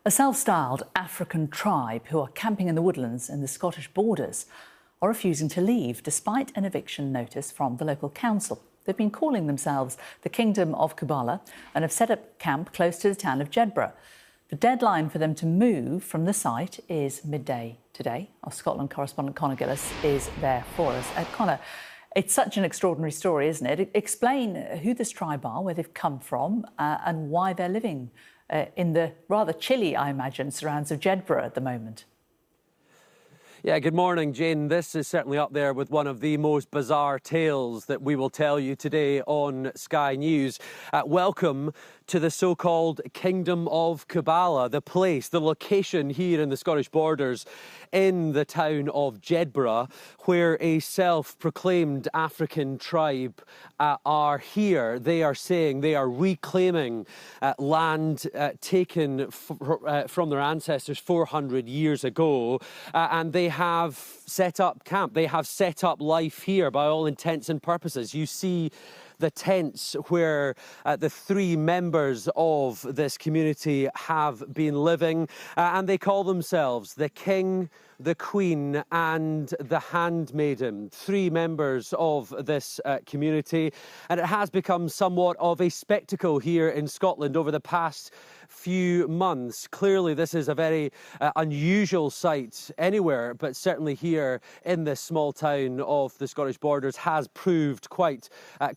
A self-styled African tribe who are camping in the woodlands in the Scottish borders are refusing to leave despite an eviction notice from the local council. They've been calling themselves the Kingdom of Kabbale and have set up camp close to the town of Jedburgh. The deadline for them to move from the site is midday today. Our Scotland correspondent Conor Gillis is there for us. Conor, it's such an extraordinary story, isn't it? Explain who this tribe are, where they've come from and why they're living in the rather chilly, I imagine, surrounds of Jedburgh at the moment. Yeah, good morning, Jane. This is certainly up there with one of the most bizarre tales that we will tell you today on Sky News. Welcome to the so-called Kingdom of Kabbale, the place, the location here in the Scottish borders in the town of Jedburgh, where a self-proclaimed African tribe are here. They are saying they are reclaiming land taken from their ancestors 400 years ago, and they have set up camp. They have set up life here by all intents and purposes. You see the tents where the three members of this community have been living, and they call themselves the King, the Queen and the Handmaiden, three members of this community. And it has become somewhat of a spectacle here in Scotland over the past few months. Clearly, this is a very unusual sight anywhere, but certainly here in this small town of the Scottish borders has proved quite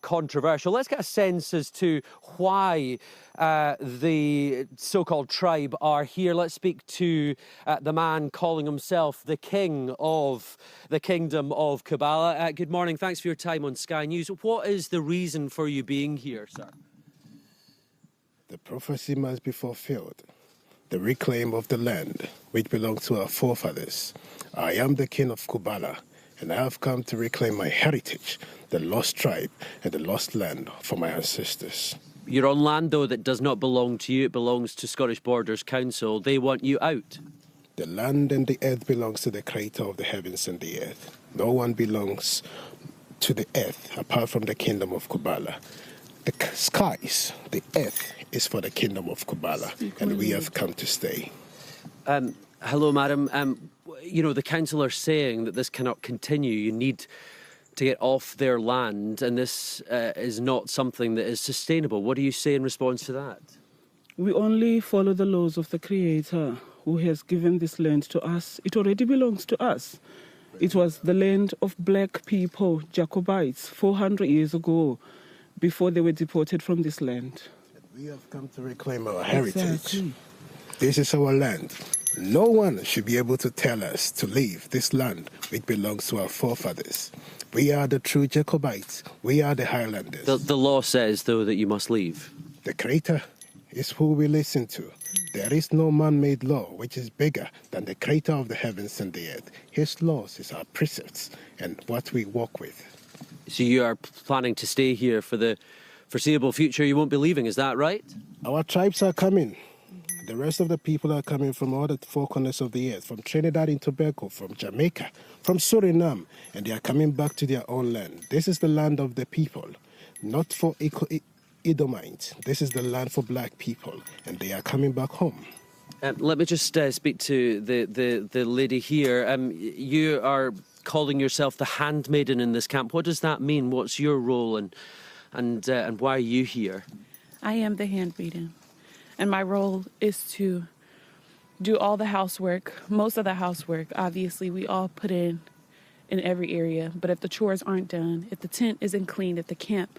controversial. Let's get a sense as to why the so-called tribe are here. Let's speak to the man calling himself the King of the Kingdom of Kabbale. Good morning. Thanks for your time on Sky News. What is the reason for you being here, sir? The prophecy must be fulfilled. The reclaim of the land which belonged to our forefathers. I am the King of Kabbale, and I have come to reclaim my heritage, the lost tribe and the lost land for my ancestors. You're on land, though, that does not belong to you. It belongs to Scottish Borders Council. They want you out. The land and the earth belongs to the Creator of the heavens and the earth. No one belongs to the earth apart from the Kingdom of Kabbale. The skies, the earth, is for the Kingdom of Kabbale, and we have come to stay. Hello, madam. You know, the council are saying that this cannot continue. You need to get off their land, and this is not something that is sustainable. What do you say in response to that? We only follow the laws of the Creator who has given this land to us. It already belongs to us. It was the land of black people, Jacobites, 400 years ago, before they were deported from this land. We have come to reclaim our heritage. Exactly. This is our land. No one should be able to tell us to leave this land which belongs to our forefathers. We are the true Jacobites. We are the Highlanders. The law says, though, that you must leave. The Creator is who we listen to. There is no man-made law which is bigger than the Creator of the heavens and the earth. His laws is our precepts and what we walk with. So you are planning to stay here for the foreseeable future? You won't be leaving, is that right? Our tribes are coming. The rest of the people are coming from all the four corners of the earth, from Trinidad and Tobago, from Jamaica, from Suriname, and they are coming back to their own land. This is the land of the people, not for Edomites. This is the land for black people, and they are coming back home. Let me just speak to the lady here. You are calling yourself the Handmaiden in this camp. What does that mean? What's your role, and why are you here? I am the Handmaiden, and my role is to do all the housework, most of the housework. Obviously, we all put in every area, but if the chores aren't done, if the tent isn't clean, if the camp,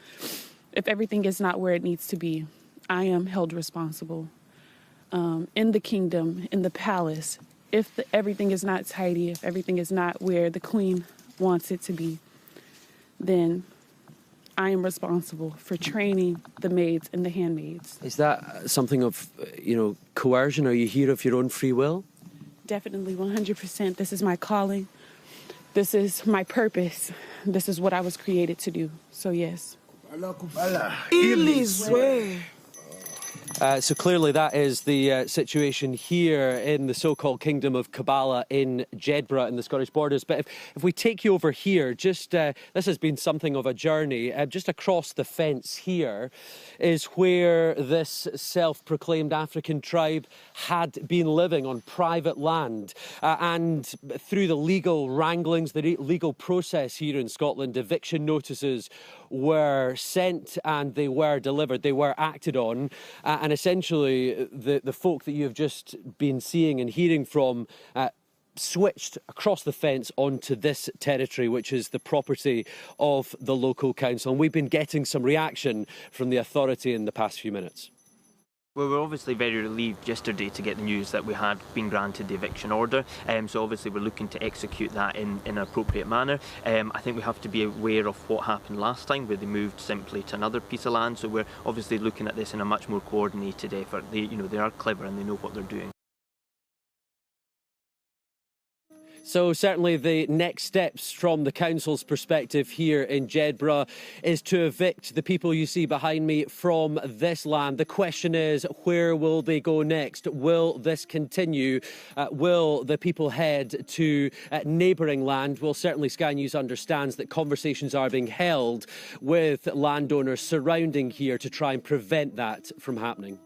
if everything is not where it needs to be, I am held responsible. In the kingdom, in the palace, if everything is not tidy, if everything is not where the queen wants it to be, then I am responsible for training the maids and the handmaids. Is that something of, coercion? Are you here of your own free will? Definitely, 100%. This is my calling. This is my purpose. This is what I was created to do. So, yes. So clearly that is the situation here in the so-called Kingdom of Kabbale in Jedburgh in the Scottish borders. But if we take you over here, just this has been something of a journey. Just across the fence here is where this self-proclaimed African tribe had been living on private land. And through the legal wranglings, the legal process here in Scotland, eviction notices were sent and they were delivered, they were acted on, and essentially the folk that you have just been seeing and hearing from switched across the fence onto this territory, which is the property of the local council. And we've been getting some reaction from the authority in the past few minutes. Well, we're obviously very relieved yesterday to get the news that we had been granted the eviction order. So obviously we're looking to execute that in an appropriate manner. I think we have to be aware of what happened last time, where they moved simply to another piece of land. So we're obviously looking at this in a much more coordinated effort. They are clever and they know what they're doing. So certainly the next steps from the council's perspective here in Jedburgh is to evict the people you see behind me from this land. The question is, where will they go next? Will this continue? Will the people head to neighbouring land? Well, certainly Sky News understands that conversations are being held with landowners surrounding here to try and prevent that from happening.